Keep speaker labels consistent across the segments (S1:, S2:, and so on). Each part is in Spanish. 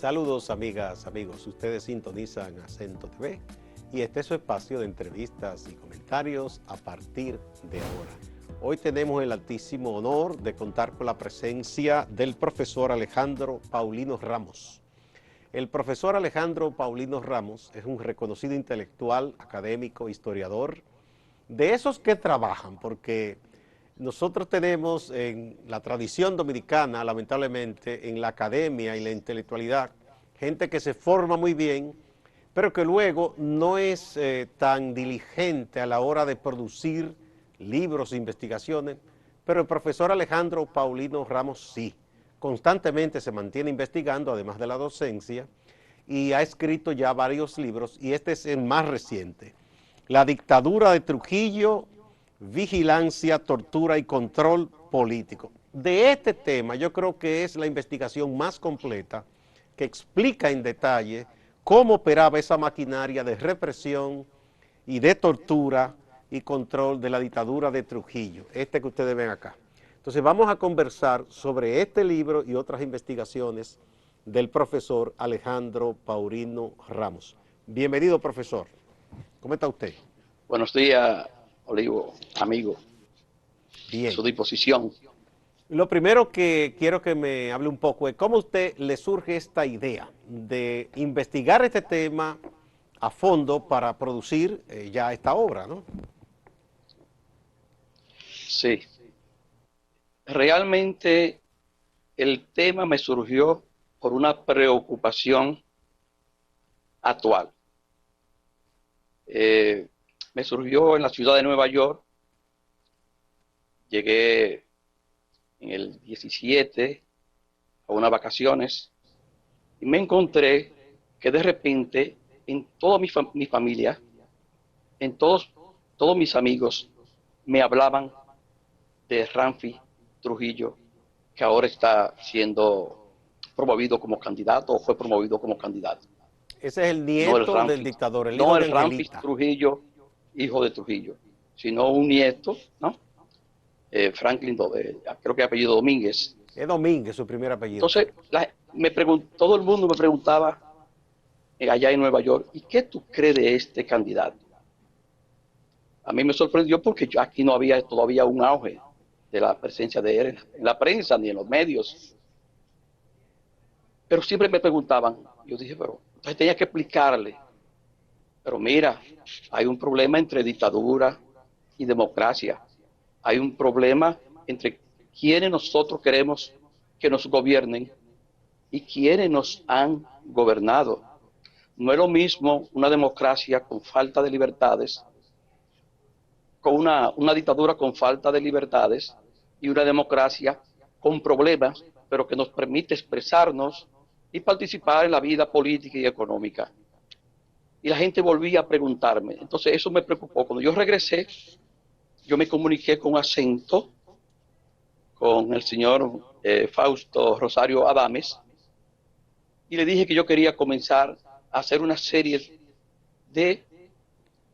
S1: Saludos amigas, amigos, ustedes sintonizan Acento TV y este es su espacio de entrevistas y comentarios a partir de ahora. Hoy tenemos el altísimo honor de contar con la presencia del profesor Alejandro Paulino Ramos. El profesor Alejandro Paulino Ramos es un reconocido intelectual, académico, historiador, de esos que trabajan, porque nosotros tenemos en la tradición dominicana, lamentablemente, en la academia y la intelectualidad, gente que se forma muy bien, pero que luego no es tan diligente a la hora de producir libros e investigaciones, pero el profesor Alejandro Paulino Ramos sí, constantemente se mantiene investigando, además de la docencia, y ha escrito ya varios libros, y este es el más reciente, La dictadura de Trujillo, vigilancia, tortura y control político. De este tema yo creo que es la investigación más completa que explica en detalle cómo operaba esa maquinaria de represión y de tortura y control de la dictadura de Trujillo, este que ustedes ven acá. Entonces vamos a conversar sobre este libro y otras investigaciones del profesor Alejandro Paulino Ramos. Bienvenido, profesor. ¿Cómo está usted?
S2: Buenos días, Olivo, amigo.
S1: Bien.
S2: A su disposición.
S1: Lo primero que quiero que me hable un poco es cómo a usted le surge esta idea de investigar este tema a fondo para producir ya esta obra, ¿no?
S2: Sí. Realmente el tema me surgió por una preocupación actual. Me surgió en la ciudad de Nueva York. Llegué en el 17 a unas vacaciones y me encontré que de repente en toda mi familia, en todos mis amigos, me hablaban de Ramfi Trujillo, que ahora está siendo promovido como candidato o fue promovido como candidato.
S1: Ese es el
S2: No el
S1: nieto del
S2: Ramfi,
S1: dictador, el hijo
S2: no
S1: de
S2: el Ramfi
S1: Angelita.
S2: Trujillo, hijo de Trujillo, sino un nieto, ¿no? Franklin, creo que apellido Domínguez.
S1: Es Domínguez su primer apellido, sí.
S2: Entonces, todo el mundo me preguntaba allá en Nueva York, ¿y qué tú crees de este candidato? A mí me sorprendió porque aquí no había todavía un auge de la presencia de él en la prensa ni en los medios. Pero siempre me preguntaban, yo dije, pero entonces tenía que explicarle, pero mira, hay un problema entre dictadura y democracia. Hay un problema entre quienes nosotros queremos que nos gobiernen y quienes nos han gobernado. No es lo mismo una democracia con falta de libertades, con una dictadura con falta de libertades y una democracia con problemas, pero que nos permite expresarnos y participar en la vida política y económica. Y la gente volvía a preguntarme. Entonces eso me preocupó. Cuando yo regresé, yo me comuniqué con Acento, con el señor Fausto Rosario Adames, y le dije que yo quería comenzar a hacer una serie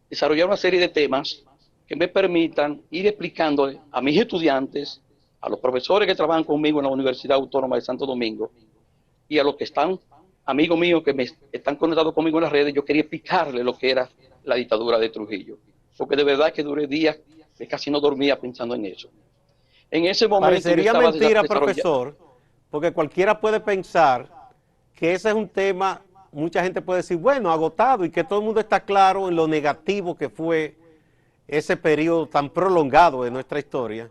S2: desarrollar una serie de temas que me permitan ir explicándole a mis estudiantes, a los profesores que trabajan conmigo en la Universidad Autónoma de Santo Domingo y a los que están, amigos míos que me están conectados conmigo en las redes, yo quería explicarles lo que era la dictadura de Trujillo. Porque de verdad que duré días que casi no dormía pensando en eso. En ese momento yo
S1: Parecería
S2: estaba
S1: mentira,
S2: desarrollando.
S1: profesor, porque cualquiera puede pensar que ese es un tema, mucha gente puede decir, bueno, agotado, y que todo el mundo está claro en lo negativo que fue ese periodo tan prolongado de nuestra historia,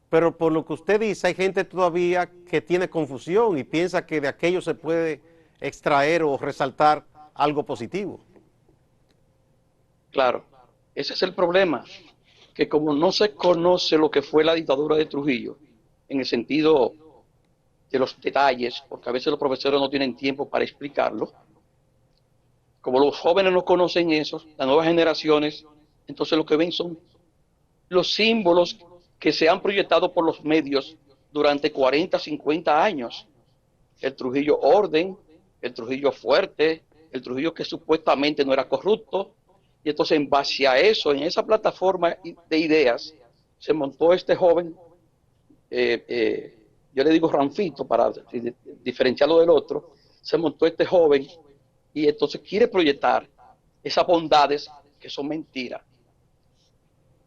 S1: pero por lo que usted dice, hay gente todavía que tiene confusión y piensa que de aquello se puede extraer o resaltar algo positivo.
S2: Claro, ese es el problema, que como no se conoce lo que fue la dictadura de Trujillo, en el sentido de los detalles, porque a veces los profesores no tienen tiempo para explicarlo, como los jóvenes no conocen eso, las nuevas generaciones, entonces lo que ven son los símbolos que se han proyectado por los medios durante 40, 50 años. El Trujillo orden, el Trujillo fuerte, el Trujillo que supuestamente no era corrupto, y entonces en base a eso, en esa plataforma de ideas, se montó este joven, yo le digo Ranfito para diferenciarlo del otro, se montó este joven y entonces quiere proyectar esas bondades que son mentiras.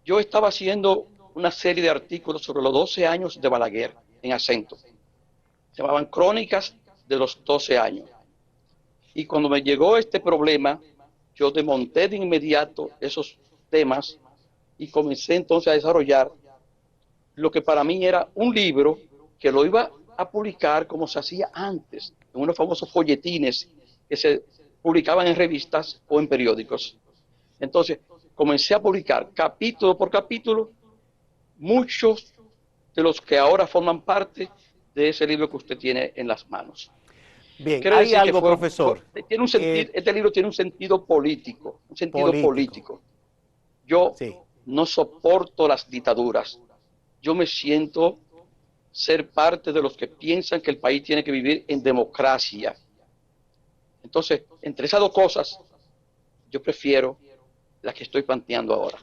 S2: Yo estaba haciendo una serie de artículos sobre los 12 años de Balaguer en Acento. Se llamaban Crónicas de los 12 años. Y cuando me llegó este problema, yo desmonté de inmediato esos temas y comencé entonces a desarrollar lo que para mí era un libro que lo iba a publicar como se hacía antes, en unos famosos folletines que se publicaban en revistas o en periódicos. Entonces, comencé a publicar capítulo por capítulo muchos de los que ahora forman parte de ese libro que usted tiene en las manos.
S1: Bien,
S2: Quiero
S1: hay
S2: decir que
S1: algo, profesor.
S2: tiene un sentido, este libro tiene un sentido político, un sentido político. Yo
S1: Sí.
S2: no soporto las dictaduras. Yo me siento ser parte de los que piensan que el país tiene que vivir en democracia. Entonces, entre esas dos cosas, yo prefiero la que estoy planteando ahora,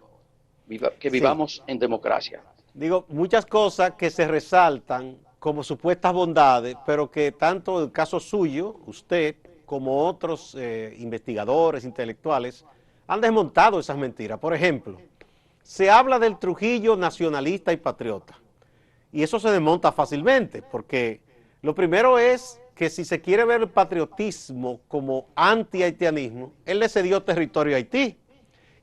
S2: que vivamos en democracia.
S1: Digo, muchas cosas que se resaltan como supuestas bondades, pero que tanto el caso suyo, usted, como otros investigadores, intelectuales, han desmontado esas mentiras. Por ejemplo, se habla del Trujillo nacionalista y patriota, y eso se desmonta fácilmente, porque lo primero es que si se quiere ver el patriotismo como anti-haitianismo, él le cedió territorio a Haití.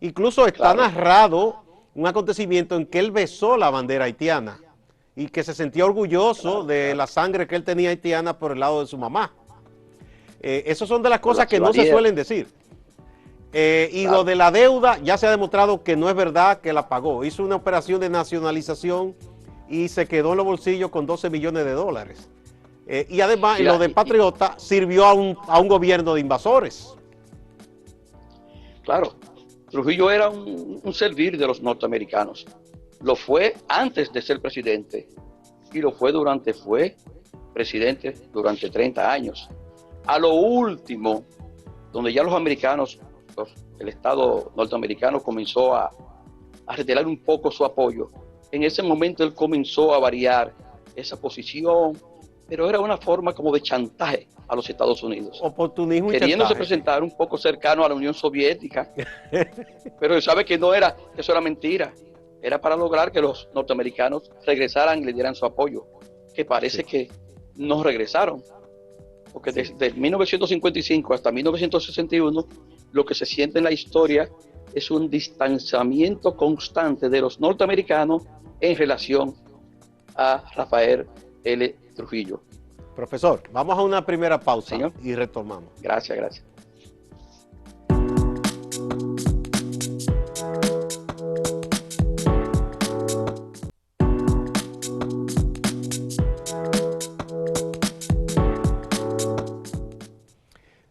S1: Incluso está narrado un acontecimiento en que él besó la bandera haitiana y que se sentía orgulloso de la sangre que él tenía haitiana por el lado de su mamá. Esas son de las cosas que no se suelen decir. Y lo de la deuda ya se ha demostrado que no es verdad, que la pagó. Hizo una operación de nacionalización y se quedó en los bolsillos con 12 millones de dólares. Y además, lo de patriota sirvió a un gobierno de invasores.
S2: Claro, Trujillo era un servir de los norteamericanos. Lo fue antes de ser presidente y lo fue presidente durante 30 años. A lo último, donde ya los americanos, el Estado norteamericano comenzó a retirar un poco su apoyo, en ese momento él comenzó a variar esa posición, pero era una forma como de chantaje a los Estados Unidos.
S1: Oportunismo y
S2: queriéndose
S1: chantaje,
S2: presentar un poco cercano a la Unión Soviética, pero él sabe que no era, que eso era mentira, era para lograr que los norteamericanos regresaran y le dieran su apoyo, que parece que no regresaron, porque desde 1955 hasta 1961 lo que se siente en la historia es un distanciamiento constante de los norteamericanos en relación a Rafael L. Trujillo.
S1: Profesor, vamos a una primera pausa.
S2: Señor.
S1: Y retomamos.
S2: Gracias, gracias.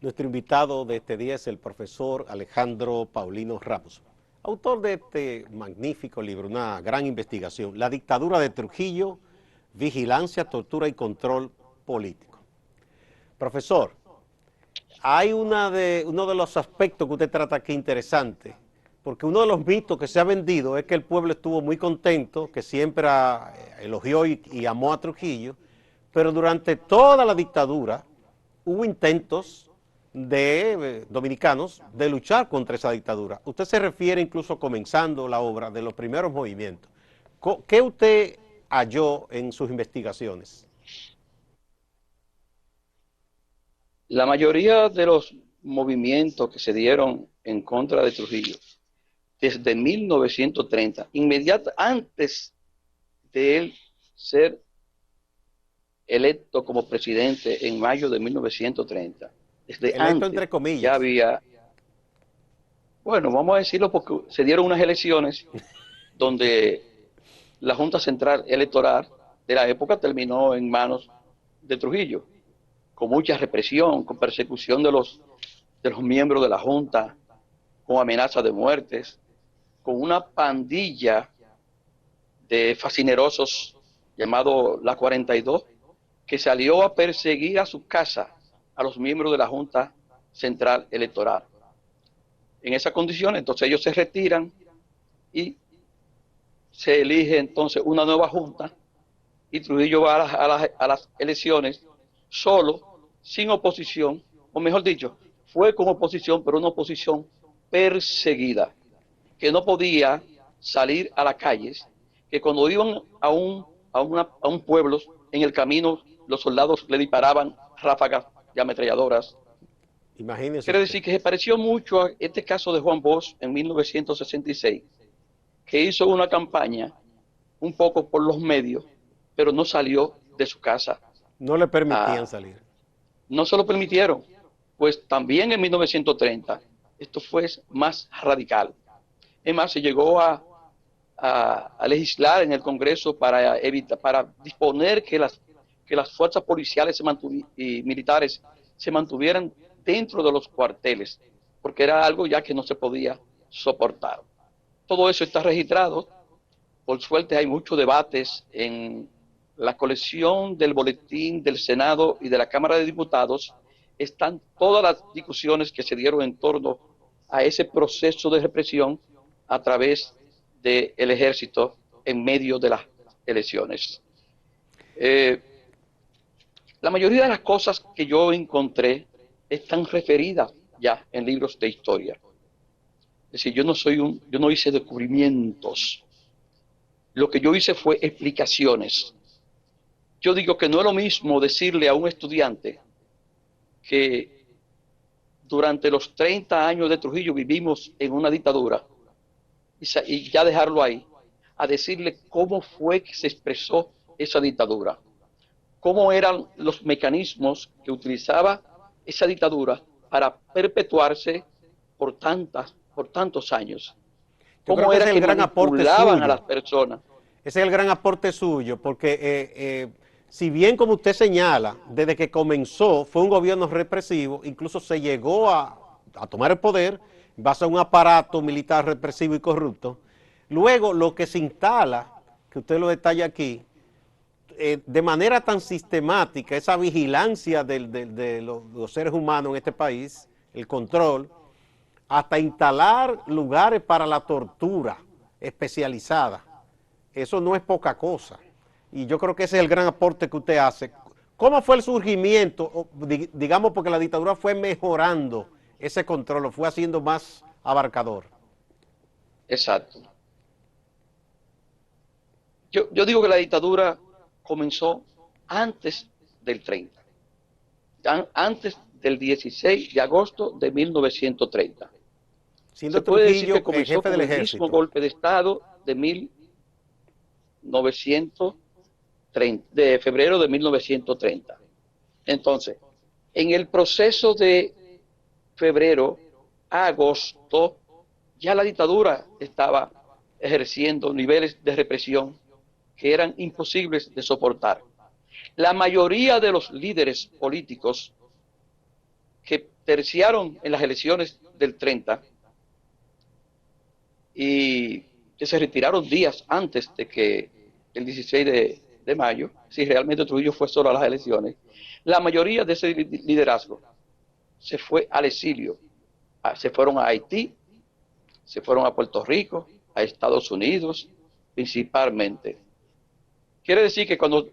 S1: Nuestro invitado de este día es el profesor Alejandro Paulino Ramos, autor de este magnífico libro, una gran investigación, La dictadura de Trujillo, vigilancia, tortura y control político. Profesor, hay uno de los aspectos que usted trata aquí interesante, porque uno de los mitos que se ha vendido es que el pueblo estuvo muy contento, que siempre elogió y amó a Trujillo, pero durante toda la dictadura hubo intentos de dominicanos de luchar contra esa dictadura. Usted se refiere incluso comenzando la obra de los primeros movimientos. ¿Qué usted halló en sus investigaciones?
S2: La mayoría de los movimientos que se dieron en contra de Trujillo, desde 1930, antes de él ser electo como presidente en mayo de 1930, desde
S1: electo
S2: antes,
S1: entre comillas.
S2: ya había, bueno, vamos a decirlo porque se dieron unas elecciones donde la Junta Central Electoral de la época terminó en manos de Trujillo, con mucha represión, con persecución de los miembros de la Junta, con amenazas de muertes, con una pandilla de fascinerosos llamado La 42, que salió a perseguir a su casa a los miembros de la Junta Central Electoral. En esa condición, entonces ellos se retiran y se elige entonces una nueva Junta y Trujillo va a las elecciones solo, sin oposición, o mejor dicho, fue con oposición, pero una oposición perseguida, que no podía salir a las calles, que cuando iban a un pueblo, en el camino los soldados le disparaban ráfagas de ametralladoras.
S1: Imagínese
S2: Quiere
S1: usted.
S2: decir que se pareció mucho a este caso de Juan Bosch en 1966, que hizo una campaña un poco por los medios, pero no salió de su casa.
S1: No le permitían
S2: Ah,
S1: salir.
S2: no se lo permitieron. Pues también en 1930 esto fue más radical. Es más, se llegó a legislar en el Congreso para para disponer que las fuerzas policiales y militares se mantuvieran dentro de los cuarteles, porque era algo ya que no se podía soportar. Todo eso está registrado. Por suerte hay muchos debates en la colección del boletín del Senado y de la Cámara de Diputados. Están todas las discusiones que se dieron en torno a ese proceso de represión a través del ejército en medio de las elecciones. Eh, la mayoría de las cosas que yo encontré están referidas ya en libros de historia. Es decir, yo no hice descubrimientos. Lo que yo hice fue explicaciones. Yo digo que no es lo mismo decirle a un estudiante que durante los 30 años de Trujillo vivimos en una dictadura y ya dejarlo ahí, a decirle cómo fue que se expresó esa dictadura, cómo eran los mecanismos que utilizaba esa dictadura para perpetuarse por tantos años,
S1: Yo creo
S2: cómo
S1: que ese
S2: era
S1: es el
S2: que
S1: gran aporte
S2: manipulaban a
S1: suyo.
S2: las personas.
S1: Ese es el gran aporte suyo, porque si bien como usted señala, desde que comenzó fue un gobierno represivo, incluso se llegó a tomar el poder en base a un aparato militar represivo y corrupto, luego lo que se instala, que usted lo detalla aquí, de manera tan sistemática, esa vigilancia de los seres humanos en este país, el control, hasta instalar lugares para la tortura especializada. Eso no es poca cosa. Y yo creo que ese es el gran aporte que usted hace. ¿Cómo fue el surgimiento? Digamos, porque la dictadura fue mejorando ese control, lo fue haciendo más abarcador.
S2: Exacto. Yo digo que la dictadura comenzó antes del 30, antes del 16 de agosto de 1930. Se
S1: Siendo
S2: puede decir que
S1: Trujillo
S2: comenzó
S1: jefe del
S2: con el mismo
S1: ejército.
S2: golpe de Estado de 1930, de febrero de 1930. Entonces, en el proceso de febrero a agosto, ya la dictadura estaba ejerciendo niveles de represión que eran imposibles de soportar. La mayoría de los líderes políticos que terciaron en las elecciones del 30 y que se retiraron días antes de que el 16 de mayo, si realmente Trujillo fue solo a las elecciones, la mayoría de ese liderazgo se fue al exilio, se fueron a Haití, se fueron a Puerto Rico, a Estados Unidos, principalmente. Quiere decir que cuando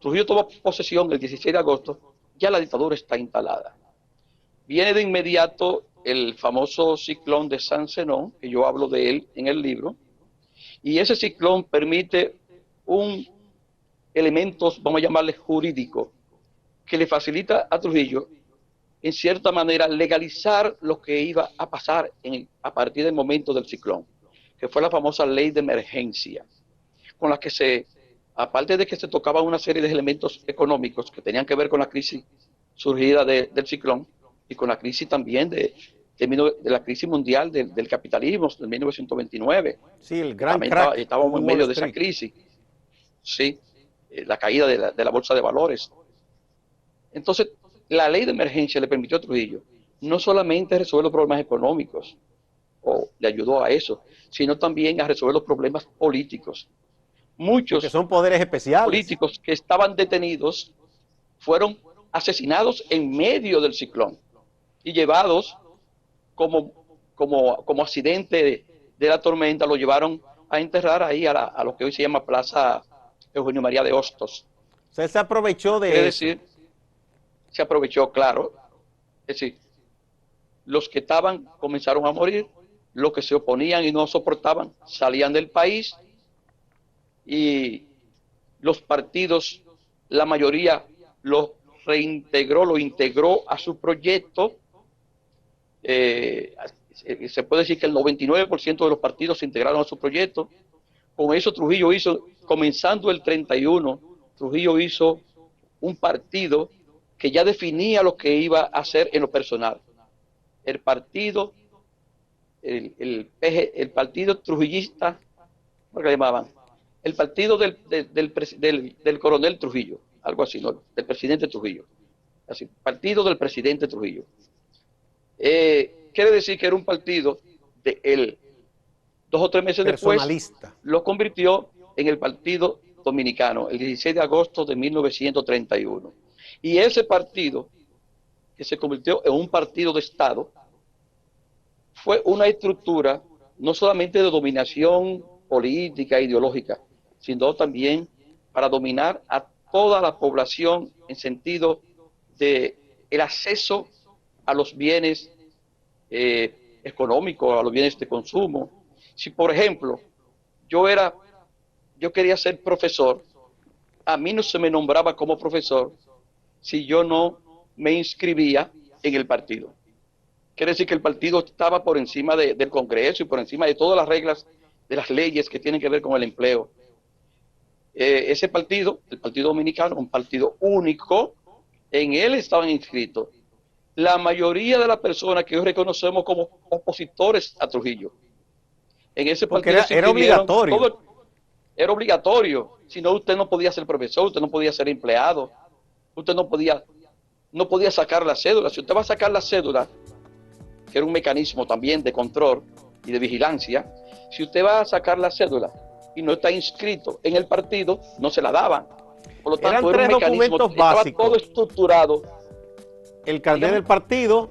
S2: Trujillo tomó posesión el 16 de agosto, ya la dictadura está instalada. Viene de inmediato el famoso ciclón de San Zenón, que yo hablo de él en el libro, y ese ciclón permite un elemento, vamos a llamarle jurídico, que le facilita a Trujillo, en cierta manera, legalizar lo que iba a pasar a partir del momento del ciclón, que fue la famosa ley de emergencia, con la que aparte de que se tocaban una serie de elementos económicos que tenían que ver con la crisis surgida del ciclón y con la crisis también de la crisis mundial del capitalismo de 1929,
S1: Sí, el
S2: que
S1: gran
S2: también
S1: crack que hubo
S2: estábamos
S1: en
S2: en
S1: Wall
S2: medio de esa
S1: Street.
S2: crisis, sí, la caída de la bolsa de valores. Entonces, la ley de emergencia le permitió a Trujillo no solamente resolver los problemas económicos, o le ayudó a eso, sino también a resolver los problemas políticos.
S1: Porque
S2: Muchos
S1: son poderes especiales.
S2: políticos que estaban detenidos fueron asesinados en medio del ciclón y llevados como, como accidente de la tormenta, lo llevaron a enterrar ahí a lo que hoy se llama Plaza Eugenio María de Hostos.
S1: O sea, él se aprovechó
S2: Quiere
S1: de eso.
S2: decir, se aprovechó, claro. Es decir, los que estaban comenzaron a morir, los que se oponían y no soportaban salían del país y los partidos, la mayoría lo reintegró, lo integró a su proyecto. Se puede decir que el 99% de los partidos se integraron a su proyecto. Con eso Trujillo hizo, comenzando el 31, Trujillo hizo un partido que ya definía lo que iba a hacer en lo personal. El partido, el partido trujillista, ¿cómo le llamaban? El partido del coronel Trujillo, algo así, ¿no? Del presidente Trujillo. Así, partido del presidente Trujillo. Quiere decir que era un partido de él. 2 o 3 meses después lo convirtió en el Partido Dominicano, el 16 de agosto de 1931. Y ese partido, que se convirtió en un partido de Estado, fue una estructura no solamente de dominación política e ideológica, sino también para dominar a toda la población en sentido de el acceso a los bienes económicos, a los bienes de consumo. Si, por ejemplo, yo quería ser profesor, a mí no se me nombraba como profesor si yo no me inscribía en el partido. Quiere decir que el partido estaba por encima del Congreso y por encima de todas las reglas de las leyes que tienen que ver con el empleo. Ese partido, el Partido Dominicano, un partido único, en él estaban inscritos la mayoría de las personas que hoy reconocemos como opositores a Trujillo. En ese partido
S1: era obligatorio.
S2: Era obligatorio. Si no, usted no podía ser profesor, usted no podía ser empleado, usted no podía sacar la cédula. Si usted va a sacar la cédula, que era un mecanismo también de control y de vigilancia, si usted va a sacar la cédula y no está inscrito en el partido, no se la daban. Por lo tanto,
S1: eran 3 documentos básicos.
S2: Estaba todo estructurado.
S1: El carnet del partido,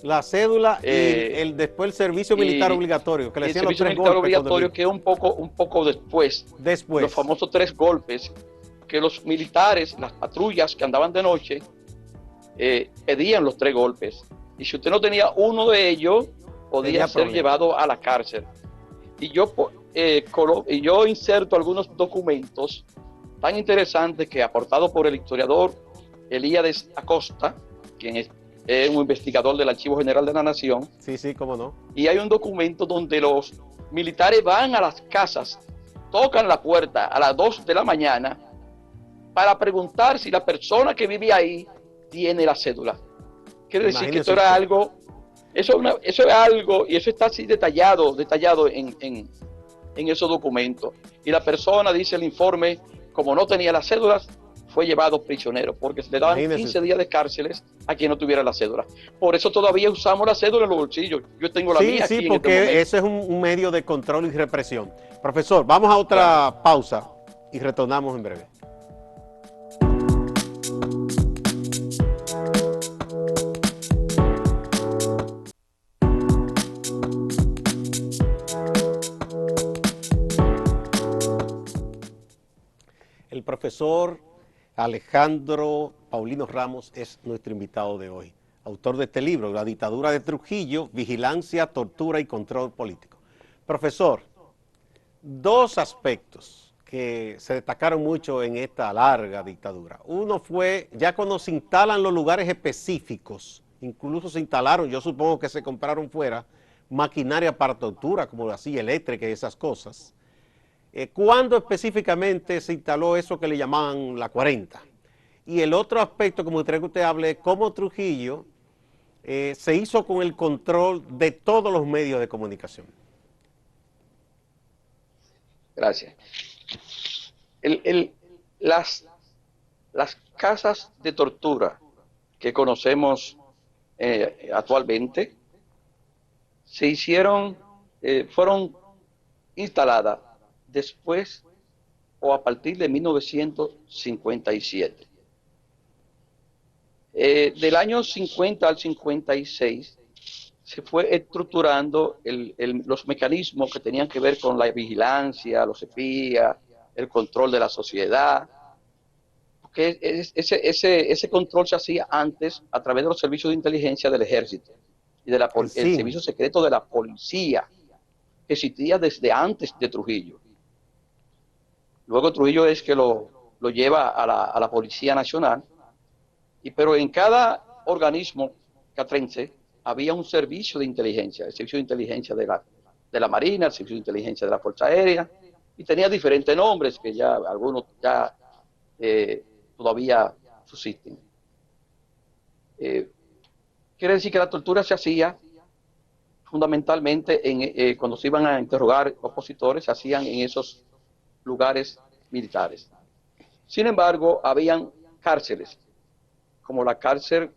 S1: la cédula y después el servicio militar obligatorio, que le decían los 3 golpes.
S2: Obligatorio, que es un poco después. Los famosos 3 golpes, que los militares, las patrullas que andaban de noche, pedían los 3 golpes. Y si usted no tenía uno de ellos, podía ser llevado a la cárcel. Y yo inserto algunos documentos tan interesantes que aportado por el historiador Elíades Acosta, quien es un investigador del Archivo General de la Nación.
S1: Sí, cómo no.
S2: Y hay un documento donde los militares van a las casas, tocan la puerta a las 2 de la mañana para preguntar si la persona que vive ahí tiene la cédula. Quiere decir que esto era algo, eso es algo, y eso está así detallado en esos documentos. Y la persona, dice el informe, como no tenía las cédulas, fue llevado prisionero, porque se le daban 15 días de cárceles a quien no tuviera la cédula. Por eso todavía usamos la cédula en los bolsillos. Yo tengo la mía aquí. Sí,
S1: porque ese es un medio de control y represión. Profesor, vamos a otra pausa y retornamos en breve. El profesor Alejandro Paulino Ramos es nuestro invitado de hoy, autor de este libro, La dictadura de Trujillo, vigilancia, tortura y control político. Profesor, 2 aspectos que se destacaron mucho en esta larga dictadura. Uno fue, ya cuando se instalan los lugares específicos, incluso se instalaron, yo supongo que se compraron fuera, maquinaria para tortura, como la silla eléctrica y esas cosas. ¿Cuándo específicamente se instaló eso que le llamaban la 40? Y el otro aspecto, como usted que usted hable, cómo Trujillo se hizo con el control de todos los medios de comunicación.
S2: Gracias. Las casas de tortura que conocemos actualmente se hicieron, fueron instaladas después o a partir de 1957. Del año 50 al 56 se fue estructurando los mecanismos que tenían que ver con la vigilancia, los espías, el control de la sociedad, ese control se hacía antes a través de los servicios de inteligencia del ejército y de el
S1: Sí.
S2: servicio secreto de la policía, que existía desde antes de Trujillo. Luego Trujillo es que lo lleva a la Policía Nacional, pero en cada organismo catrense había un servicio de inteligencia, el servicio de inteligencia de la Marina, el servicio de inteligencia de la Fuerza Aérea, y tenía diferentes nombres que ya algunos ya todavía subsisten. Quiere decir que la tortura se hacía fundamentalmente cuando se iban a interrogar opositores, se hacían en esos lugares militares. Sin embargo, habían cárceles, como la cárcel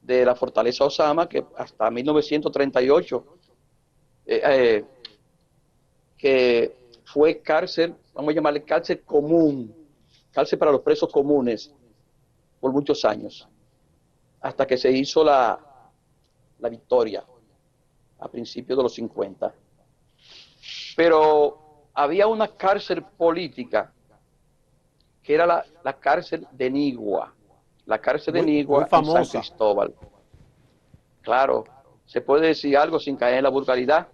S2: de la Fortaleza Osama, que hasta 1938, que fue cárcel, vamos a llamarle cárcel común, cárcel para los presos comunes, por muchos años, hasta que se hizo la Victoria, a principios de los 50. Pero había una cárcel política, que era la cárcel de Nigua, la cárcel de Nigua en San Cristóbal. Claro, se puede decir algo sin caer en la vulgaridad.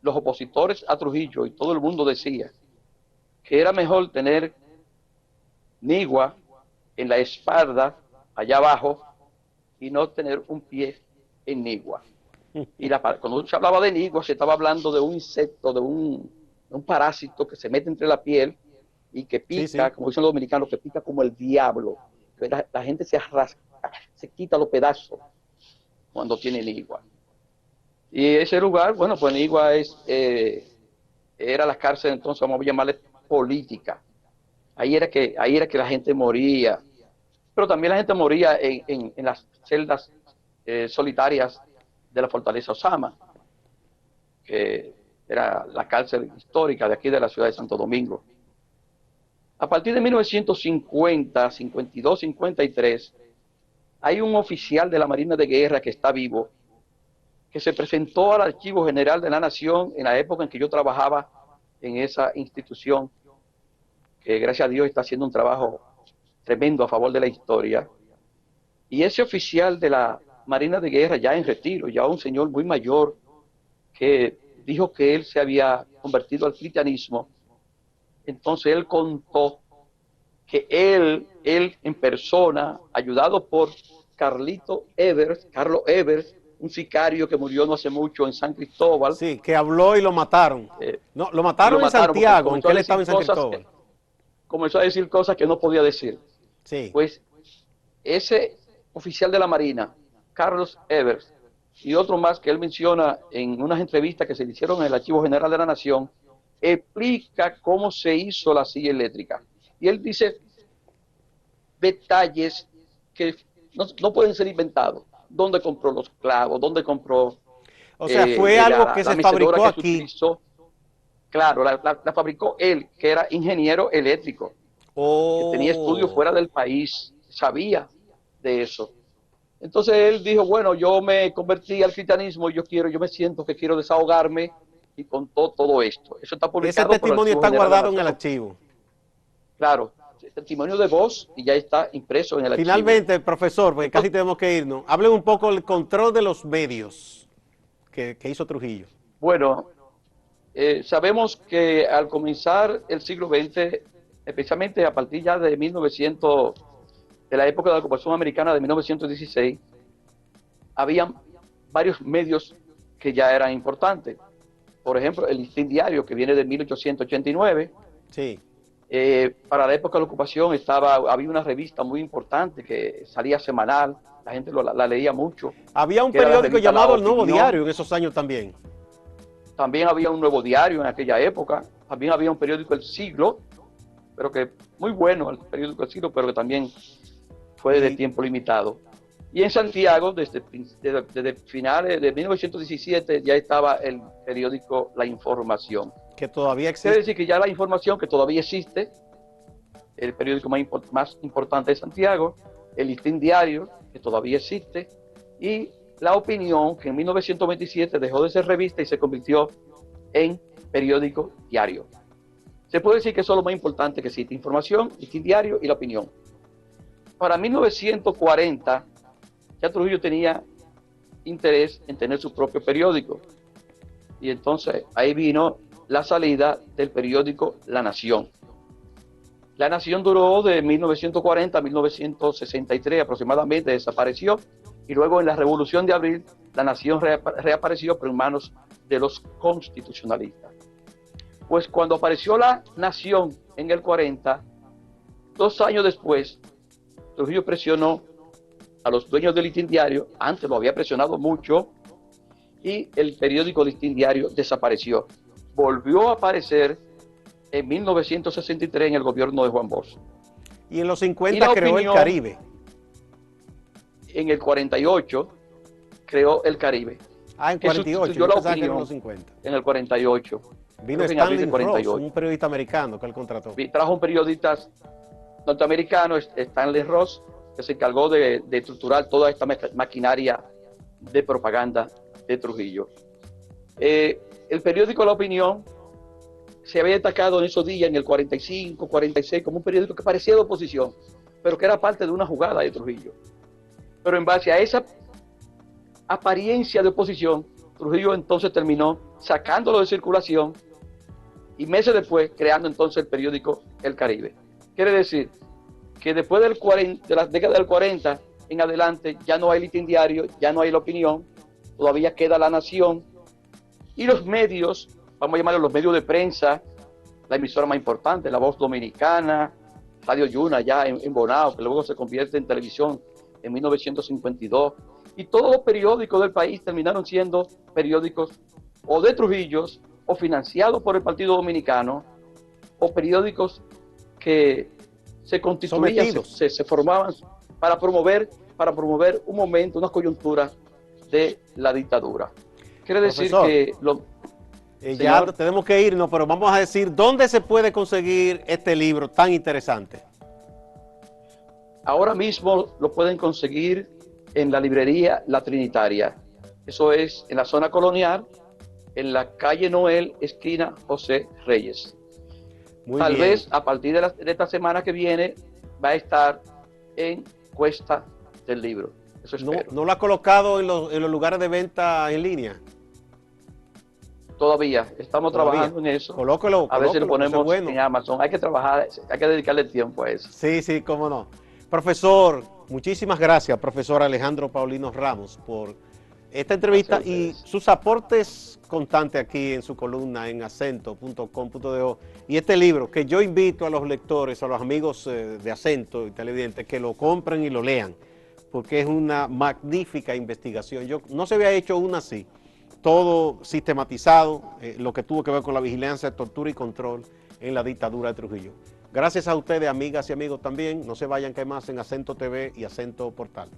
S2: Los opositores a Trujillo y todo el mundo decía que era mejor tener Nigua en la espalda, allá abajo, y no tener un pie en Nigua. Y cuando se hablaba de Nigua, se estaba hablando de un insecto, de un parásito que se mete entre la piel y que pica, sí, sí, como dicen los dominicanos, que pica como el diablo. La gente se arrasca, se quita los pedazos cuando tiene Nigua. Y ese lugar, bueno, pues Nigua era la cárcel, entonces vamos a llamarle política. Ahí era que la gente moría, pero también la gente moría en las celdas solitarias de la Fortaleza Osama, que era la cárcel histórica de aquí de la ciudad de Santo Domingo. A partir de 1950, 52, 53, hay un oficial de la Marina de Guerra que está vivo, que se presentó al Archivo General de la Nación en la época en que yo trabajaba en esa institución, que gracias a Dios está haciendo un trabajo tremendo a favor de la historia. Y ese oficial de la Marina de Guerra, ya en retiro, ya un señor muy mayor, que dijo que él se había convertido al cristianismo. Entonces él contó que él en persona, ayudado por Carlos Evers, un sicario que murió no hace mucho en San Cristóbal.
S1: Sí, que habló y lo mataron. No, lo mataron en Santiago, aunque él estaba en San Cristóbal.
S2: Comenzó a decir cosas que no podía decir.
S1: Sí.
S2: Pues ese oficial de la Marina, Carlos Evers, y otro más que él menciona en unas entrevistas que se le hicieron en el Archivo General de la Nación, explica cómo se hizo la silla eléctrica. Y él dice detalles que no pueden ser inventados. ¿Dónde compró los clavos? ¿Dónde compró?
S1: O sea, fue algo que se fabricó aquí.
S2: Claro, la fabricó él, que era ingeniero eléctrico, que tenía estudios fuera del país, sabía de eso. Entonces él dijo, bueno, yo me convertí al cristianismo y yo me siento que quiero desahogarme, y contó todo esto. Eso está publicado.
S1: Ese testimonio está guardado en el archivo.
S2: Claro, testimonio de voz, y ya está impreso en el archivo.
S1: Finalmente, profesor, porque casi tenemos que irnos, hable un poco del control de los medios que hizo Trujillo.
S2: Bueno, sabemos que al comenzar el siglo XX, especialmente a partir ya de 1900, de la época de la ocupación americana de 1916, habían varios medios que ya eran importantes. Por ejemplo, el Listín Diario, que viene de 1889.
S1: Sí.
S2: Para la época de la ocupación había una revista muy importante que salía semanal, la gente la leía mucho.
S1: Había un periódico llamado El Nuevo Diario en esos años también.
S2: También había un Nuevo Diario en aquella época, también había un periódico El Siglo, pero que muy bueno el periódico El Siglo, pero que también fue de tiempo limitado. Y en Santiago, desde finales de 1917, ya estaba el periódico La Información.
S1: Que todavía existe.
S2: Quiere decir que ya La Información, que todavía existe, el periódico más importante de Santiago, el Listín Diario, que todavía existe, y La Opinión, que en 1927 dejó de ser revista y se convirtió en periódico diario. Se puede decir que eso es lo más importante que existe: Información, Listín Diario y La Opinión. para 1940 ya Trujillo tenía interés en tener su propio periódico. Y entonces ahí vino la salida del periódico La Nación. La Nación duró de 1940 a 1963 aproximadamente, desapareció, y luego en la Revolución de Abril La Nación reapareció, pero en manos de los constitucionalistas. Pues cuando apareció La Nación en el 40, 2 años después, Trujillo presionó a los dueños del Listín Diario, antes lo había presionado mucho, y el periódico Listín Diario desapareció. Volvió a aparecer en 1963 en el gobierno de Juan Bosch.
S1: Y en los 50 creó El Caribe.
S2: En el 48 creó El Caribe.
S1: En 48, yo pensaba que en los 50.
S2: En el 48.
S1: Vino Stanley Ross, un periodista americano que él contrató.
S2: Trajo un periodista norteamericano, Stanley Ross, que se encargó de estructurar toda esta maquinaria de propaganda de Trujillo. El periódico La Opinión se había destacado en esos días, en el 45, 46, como un periódico que parecía de oposición, pero que era parte de una jugada de Trujillo. Pero en base a esa apariencia de oposición, Trujillo entonces terminó sacándolo de circulación y meses después creando entonces el periódico El Caribe. Quiere decir que después de la década del 40 en adelante ya no hay Listín Diario, ya no hay La Opinión, todavía queda La Nación y los medios, vamos a llamarlos los medios de prensa, la emisora más importante, La Voz Dominicana, Radio Yuna ya en Bonao, que luego se convierte en televisión en 1952, y todos los periódicos del país terminaron siendo periódicos o de Trujillos, o financiados por el Partido Dominicano, o periódicos que se constituían, se formaban para promover un momento, una coyuntura de la dictadura. Quiere decir que...
S1: ya tenemos que irnos, pero vamos a decir, ¿dónde se puede conseguir este libro tan interesante?
S2: Ahora mismo lo pueden conseguir en la librería La Trinitaria. Eso es en la zona colonial, en la calle Noel, esquina José Reyes. Tal vez a partir de esta semana que viene va a estar en Cuesta del Libro. Eso espero.
S1: ¿No lo ha colocado en los lugares de venta en línea?
S2: Todavía, estamos trabajando en eso.
S1: Colóquelo,
S2: a ver si lo ponemos en Amazon. Hay que trabajar, hay que dedicarle tiempo a eso.
S1: Sí, cómo no. Profesor, muchísimas gracias, profesor Alejandro Paulino Ramos, por esta entrevista y sus aportes constantes aquí en su columna en acento.com.do y este libro que yo invito a los lectores, a los amigos de Acento y televidentes que lo compren y lo lean, porque es una magnífica investigación. No se había hecho una así, todo sistematizado, lo que tuvo que ver con la vigilancia, tortura y control en la dictadura de Trujillo. Gracias a ustedes, amigas y amigos también. No se vayan, que hay más en Acento TV y Acento Portal.